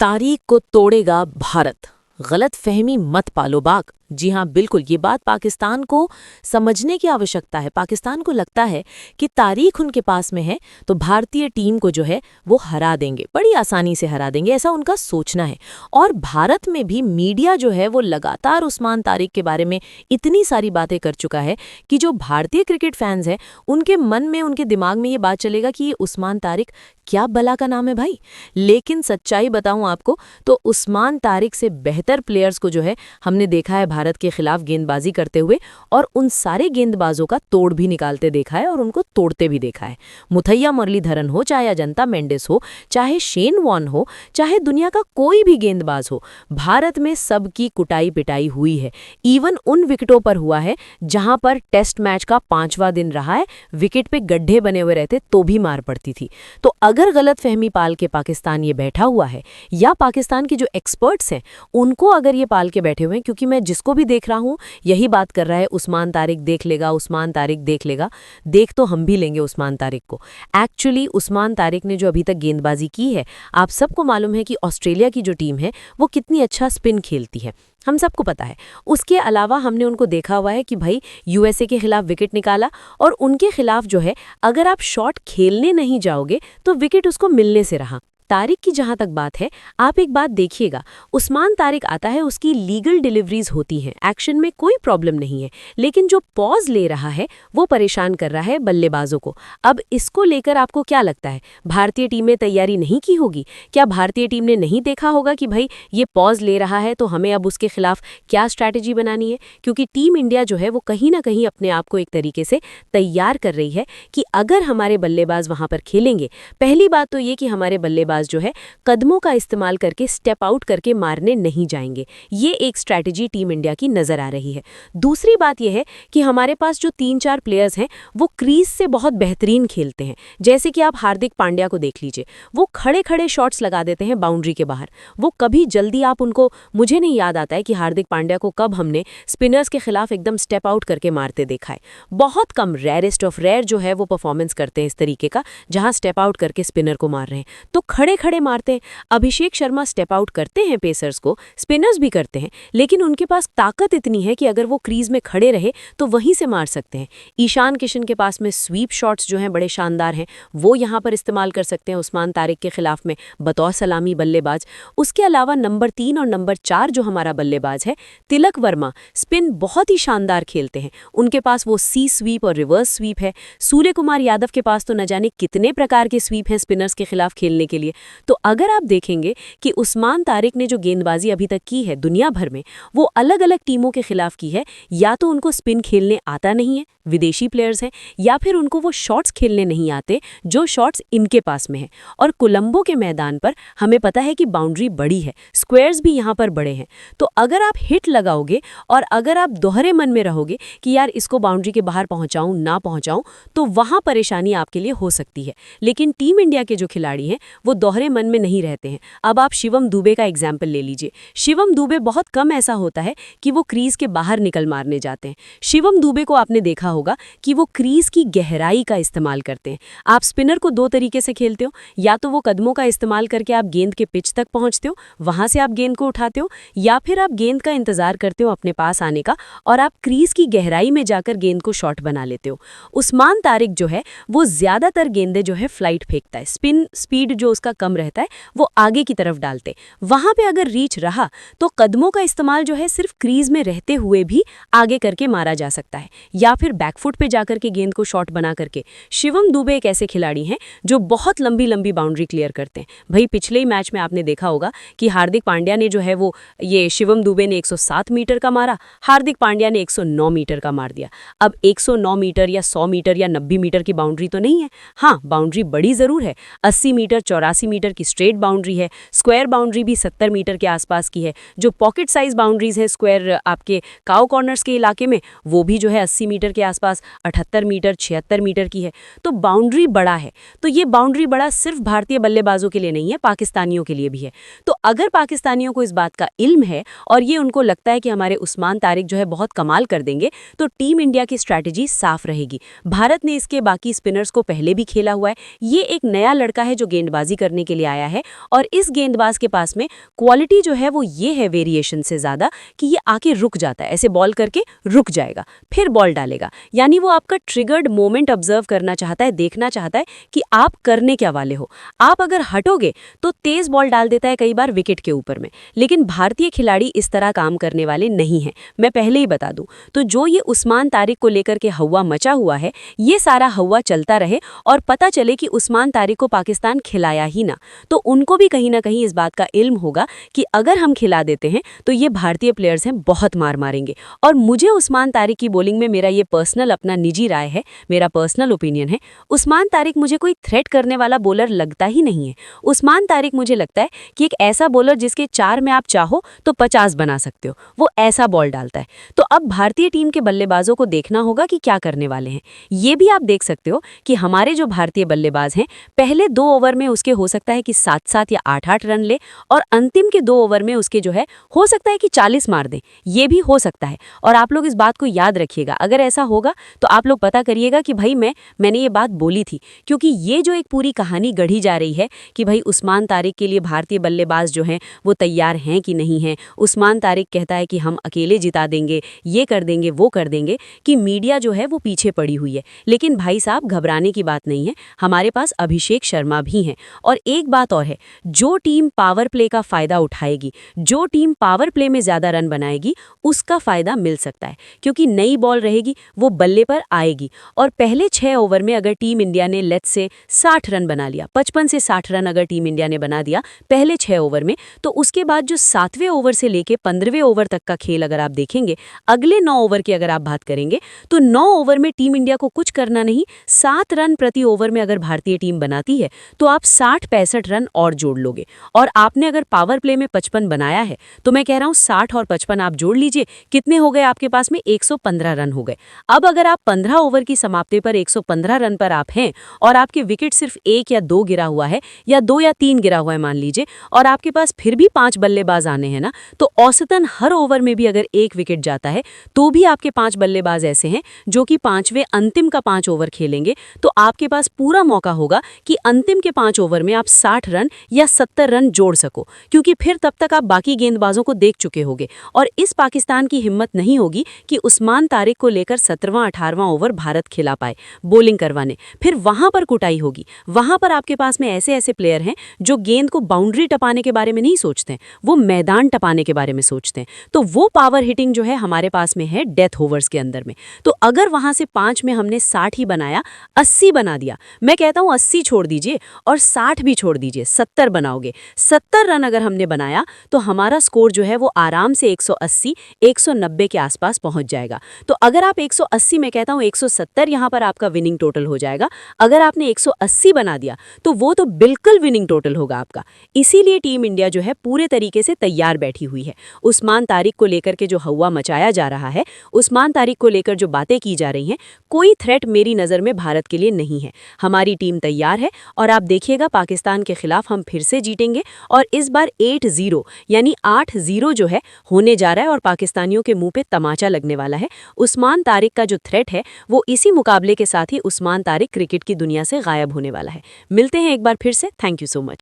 तारीख को तोड़ेगा भारत। गलत फहमी मत पालो बाग। जी हाँ, बिल्कुल, ये बात पाकिस्तान को समझने की आवश्यकता है। पाकिस्तान को लगता है कि तारीख उनके पास में है तो भारतीय टीम को जो है वो हरा देंगे, बड़ी आसानी से हरा देंगे, ऐसा उनका सोचना है। और भारत में भी मीडिया जो है वो लगातार उस्मान तारिक के बारे में इतनी सारी बातें कर चुका है कि जो भारतीय क्रिकेट फैंस हैं उनके मन में, उनके दिमाग में ये बात चलेगा कि ये उस्मान तारिक क्या बला का नाम है भाई। लेकिन सच्चाई बताऊं आपको तो उस्मान तारिक से बेहतर प्लेयर्स को जो है हमने देखा है भारत के खिलाफ गेंदबाजी करते हुए, और उन सारे गेंदबाजों का तोड़ भी निकालते देखा है और उनको तोड़ते भी देखा है। मुथैया मुरलीधरन हो, चाहे अजंता मेंडिस हो, चाहे शेन वॉर्न हो, चाहे दुनिया का कोई भी गेंदबाज हो, भारत में सबकी कुटाई पिटाई हुई है। इवन उन विकेटों पर हुआ है जहां पर टेस्ट मैच का 5वां दिन रहा है, विकेट पे गड्ढे बने हुए रहते तो भी मार पड़ती थी। तो अगर गलत फहमी पाल के पाकिस्तान ये बैठा हुआ है, या पाकिस्तान के जो एक्सपर्ट्स हैं उनको अगर ये पाल के बैठे हुए हैं, क्योंकि मैं जिसको भी देख रहा हूं यही बात कर रहा है, उस्मान तारिक देख लेगा, उस्मान तारिक देख लेगा। देख तो हम भी लेंगे उस्मान तारिक को। एक्चुअली उस्मान तारिक ने जो अभी तक गेंदबाजी की है, आप सबको मालूम है कि ऑस्ट्रेलिया की जो टीम है वो कितनी अच्छा स्पिन खेलती है, हम सबको पता है। उसके अलावा हमने उनको देखा हुआ है कि भाई यूएसए के खिलाफ विकेट निकाला, और उनके खिलाफ जो है अगर आप शॉट खेलने नहीं जाओगे तो विकेट उसको मिलने से रहा। तारिक की जहां तक बात है, आप एक बात देखिएगा, उस्मान तारिक आता है, उसकी लीगल डिलीवरीज होती हैं, एक्शन में कोई प्रॉब्लम नहीं है, लेकिन जो पॉज ले रहा है वो परेशान कर रहा है बल्लेबाजों को। अब इसको लेकर आपको क्या लगता है, भारतीय टीम ने तैयारी नहीं की होगी? क्या भारतीय टीम ने नहीं देखा होगा कि भाई ये पॉज ले रहा है तो हमें अब उसके खिलाफ क्या स्ट्रैटेजी बनानी है? क्योंकि टीम इंडिया जो है वो कहीं ना कहीं अपने आप को एक तरीके से तैयार कर रही है कि अगर हमारे बल्लेबाज वहां पर खेलेंगे, पहली बात तो ये कि हमारे बल्लेबाज जो है कदमों का इस्तेमाल करके स्टेप आउट करके मारने नहीं जाएंगे। ये एक स्ट्रैटेजी टीम इंडिया की नजर आ रही है। दूसरी बात यह है कि हमारे पास जो 3-4 प्लेयर्स हैं वो क्रीज से बहुत बेहतरीन खेलते हैं। जैसे कि आप हार्दिक पांड्या को देख लीजिए, वो खड़े खड़े शॉट्स लगा देते हैं बाउंड्री के बाहर। वो कभी जल्दी, आप उनको, मुझे नहीं याद आता है कि हार्दिक पांड्या को कब हमने स्पिनर्स के खिलाफ एकदम स्टेप आउट करके मारते देखा है। बहुत कम, रेयरेस्ट ऑफ रेयर जो है वो परफॉर्मेंस करते हैं इस तरीके का, जहां स्टेप आउट करके स्पिनर को मार रहे हैं। तो खड़े खड़े मारते हैं। अभिषेक शर्मा स्टेप आउट करते हैं पेसर्स को, स्पिनर्स भी करते हैं, लेकिन उनके पास ताकत इतनी है कि अगर वो क्रीज में खड़े रहे तो वहीं से मार सकते हैं। ईशान किशन के पास में स्वीप शॉट्स जो हैं बड़े शानदार हैं, वो यहां पर इस्तेमाल कर सकते हैं उस्मान तारिक के खिलाफ में बतौर सलामी बल्लेबाज। उसके अलावा नंबर 3 और नंबर 4 जो हमारा बल्लेबाज है तिलक वर्मा, स्पिन बहुत ही शानदार खेलते हैं। उनके पास वो सी स्वीप और रिवर्स स्वीप है। सूर्य कुमार यादव के पास तो न जाने कितने प्रकार के स्वीप हैं स्पिनर्स के खिलाफ खेलने के लिए। तो अगर आप देखेंगे कि उस्मान तारिक ने जो गेंदबाजी अभी तक की है दुनिया भर में, वो अलग अलग टीमों के खिलाफ की है, या तो उनको स्पिन खेलने आता नहीं है, विदेशी प्लेयर्स हैं, या फिर उनको वो शॉट्स खेलने नहीं आते जो शॉट्स इनके पास में है। और कोलंबो के मैदान पर हमें पता है कि बाउंड्री बड़ी है, स्क्वायर्स भी यहाँ पर बड़े हैं। तो अगर आप हिट लगाओगे और अगर आप दोहरे मन में रहोगे कि यार इसको बाउंड्री के बाहर पहुंचाऊं ना पहुंचाऊं, तो वहां परेशानी आपके लिए हो सकती है। लेकिन टीम इंडिया के जो खिलाड़ी हैं वो दोहरे मन में नहीं रहते हैं। अब आप शिवम दुबे का एग्जाम्पल ले लीजिए। शिवम दुबे, बहुत कम ऐसा होता है कि वो क्रीज के बाहर निकल मारने जाते हैं। शिवम दुबे को आपने देखा होगा कि वो क्रीज की गहराई का इस्तेमाल करते हैं। आप स्पिनर को दो तरीके से खेलते हो, या तो वो कदमों का इस्तेमाल करके आप गेंद के पिच तक पहुंचते हो, वहां से आप गेंद को उठाते हो, या फिर आप गेंद का इंतजार करते हो अपने पास आने का और आप क्रीज की गहराई में जाकर गेंद को शॉट बना लेते हो। उस्मान तारिक जो है वो ज्यादातर गेंदें जो है फ्लाइट फेंकता है, स्पिन स्पीड जो उसका कम रहता है वो आगे की तरफ डालते। वहां पे अगर रीच रहा तो कदमों का इस्तेमाल जो है सिर्फ क्रीज में रहते हुए भी आगे करके मारा जा सकता है, या फिर बैकफुट पे जाकर के गेंद को शॉट बना करके। शिवम दुबे एक ऐसे खिलाड़ी हैं जो बहुत लंबी लंबी बाउंड्री क्लियर करते हैं। भाई पिछले ही मैच में आपने देखा होगा कि हार्दिक पांड्या ने जो है वो ये शिवम दुबे ने 107 मीटर का मारा, हार्दिक पांड्या ने 109 मीटर का मार दिया। अब 109 मीटर या 100 मीटर या 90 मीटर की बाउंड्री तो नहीं है, हाँ बाउंड्री बड़ी जरूर है, 80 मीटर 84 मीटर की स्ट्रेट बाउंड्री है, स्क्वायर बाउंड्री भी 70 मीटर के आसपास की है। जो पॉकेट साइज बाउंड्रीज है स्क्वायर आपके काउ कॉर्नर्स के इलाके में, वो भी जो है 80 मीटर के आसपास, 78 मीटर 76 मीटर की है। तो बाउंड्री बड़ा है। तो ये बाउंड्री बड़ा सिर्फ भारतीय बल्लेबाजों के लिए नहीं है, पाकिस्तानियों के लिए भी है। तो अगर पाकिस्तानियों को इस बात का इल्म है और ये उनको लगता है कि हमारे उस्मान तारिक जो है बहुत कमाल कर देंगे, तो टीम इंडिया की स्ट्रैटेजी साफ रहेगी। भारत ने इसके बाकी स्पिनर्स को पहले भी खेला हुआ है, ये एक नया लड़का है जो गेंदबाजी कर करने के लिए आया है और इस गेंदबाज के पास में क्वालिटी जो है वो ये है वेरिएशन से ज़्यादा कि ये आके रुक जाता है, ऐसे बॉल करके रुक जाएगा, फिर बॉल डालेगा। यानी वो आपका ट्रिगर्ड मोमेंट ऑब्जर्व करना चाहता है, देखना चाहता है कि आप करने क्या वाले हो। आप अगर हटोगे तो तेज बॉल डाल देता है कई बार विकेट के ऊपर में, लेकिन भारतीय खिलाड़ी इस तरह काम करने वाले नहीं हैं, मैं पहले ही बता दूं। तो जो ये उस्मान तारिक को लेकर के हवा मचा हुआ है, ये सारा हवा चलता रहे और पता चले कि उस्मान तारिक को पाकिस्तान खिलाया ही ना, तो उनको भी कहीं ना कहीं इस बात का इल्म होगा कि अगर हम खिला देते हैं तो ये भारतीय प्लेयर्स हैं बहुत मार मारेंगे। और मुझे उस्मान तारिक की बॉलिंग में, मेरा ये पर्सनल अपना निजी राय है, मेरा पर्सनल ओपिनियन है, उस्मान तारिक मुझे कोई थ्रेट करने वाला बॉलर लगता ही नहीं है। उस्मान तारिक मुझे लगता है कि एक ऐसा बॉलर जिसके 4 में आप चाहो तो 50 बना सकते हो, वो ऐसा बॉल डालता है। तो अब भारतीय टीम के बल्लेबाजों को देखना होगा कि क्या करने वाले हैं। ये भी आप देख सकते हो कि हमारे जो भारतीय बल्लेबाज हैं, पहले 2 ओवर में उसके हो सकता है कि 7-7 या 8-8 रन ले और अंतिम के 2 ओवर में उसके जो है हो सकता है कि 40 मार दें, ये भी हो सकता है। और आप लोग इस बात को याद रखिएगा, अगर ऐसा होगा तो आप लोग पता करिएगा कि भाई मैंने ये बात बोली थी। क्योंकि ये जो एक पूरी कहानी गढ़ी जा रही है कि भाई उस्मान तारिक के लिए भारतीय बल्लेबाज जो हैं वो तैयार हैं कि नहीं हैं, उस्मान तारिक कहता है कि हम अकेले जिता देंगे, ये कर देंगे, वो कर देंगे, कि मीडिया जो है वो पीछे पड़ी हुई है। लेकिन भाई साहब, घबराने की बात नहीं है, हमारे पास अभिषेक शर्मा भी हैं। और एक बात और है, जो टीम पावर प्ले का फायदा उठाएगी, जो टीम पावर प्ले में ज्यादा रन बनाएगी, उसका फायदा मिल सकता है। क्योंकि नई बॉल रहेगी, वो बल्ले पर आएगी और पहले 6 ओवर में अगर टीम इंडिया ने लेट्स से 60 रन बना लिया, 55 से 60 रन अगर टीम इंडिया ने बना दिया पहले 6 ओवर में, तो उसके बाद जो 7वें ओवर से लेके 15वें ओवर तक का खेल अगर आप देखेंगे, अगले 9 ओवर की अगर आप बात करेंगे, तो 9 ओवर में टीम इंडिया को कुछ करना नहीं, 7 रन प्रति ओवर में अगर भारतीय टीम बनाती है तो आप 60-65 रन और जोड़ लोगे। और आपने अगर पावर प्ले में 55 बनाया है, तो मैं कह रहा हूं 60 और 55 आप जोड़ लीजिए, कितने हो गए आपके पास में? 115 रन हो गए। अब अगर आप 15 ओवर की समाप्ति पर 115 रन पर आप हैं और आपके विकेट सिर्फ 1 या 2 गिरा हुआ है, या 2 या 3 गिरा हुआ है मान लीजिए, और आपके पास फिर भी 5 बल्लेबाज आने हैं ना, तो औसतन हर ओवर में भी अगर 1 विकेट जाता है तो भी आपके 5 बल्लेबाज ऐसे हैं जो कि 5वें अंतिम का 5 ओवर खेलेंगे। तो आपके पास पूरा मौका होगा कि अंतिम के 5 ओवर में आप 60 रन या 70 रन जोड़ सको, क्योंकि फिर तब तक आप बाकी गेंदबाजों को देख चुके होंगे। और इस पाकिस्तान की हिम्मत नहीं होगी कि उस्मान तारिक को लेकर 17वां 18वां ओवर भारत खिला पाए बॉलिंग करवाने, फिर वहां पर कुटाई होगी। वहां पर आपके पास में ऐसे ऐसे प्लेयर हैं जो गेंद को बाउंड्री टपाने के बारे में नहीं सोचते हैं, वो मैदान टपाने के बारे में सोचते हैं। तो वो पावर हिटिंग जो है हमारे पास में है डेथ ओवर्स के अंदर में। तो अगर वहां से 5 में हमने 60 ही बनाया, 80 बना दिया, मैं कहता हूं 80 छोड़ दीजिए और 60 भी छोड़ दीजिए, 70 बनाओगे, 70 रन अगर हमने बनाया तो हमारा स्कोर जो है वो आराम से 180 190 के आसपास पहुंच जाएगा। तो अगर आप 180, मैं कहता हूं 170 यहां पर आपका विनिंग टोटल हो जाएगा। अगर आपने 180 बना दिया तो वो तो बिल्कुल विनिंग टोटल होगा आपका। इसीलिए टीम इंडिया जो है पूरे तरीके से तैयार बैठी हुई है। उस्मान तारिक को लेकर के जो हवा मचाया जा रहा है, उस्मान तारिक को लेकर जो बातें की जा रही हैं, कोई थ्रेट मेरी नज़र में भारत के लिए नहीं है। हमारी टीम तैयार है और आप देखिएगा पाकिस्तान के खिलाफ हम फिर से जीतेंगे और इस बार 8-0 यानी 8-0 जो है होने जा रहा है और पाकिस्तानियों के मुंह पे तमाचा लगने वाला है। उस्मान तारिक का जो थ्रेट है वो इसी मुकाबले के साथ ही उस्मान तारिक क्रिकेट की दुनिया से गायब होने वाला है। मिलते हैं एक बार फिर से। Thank you so much.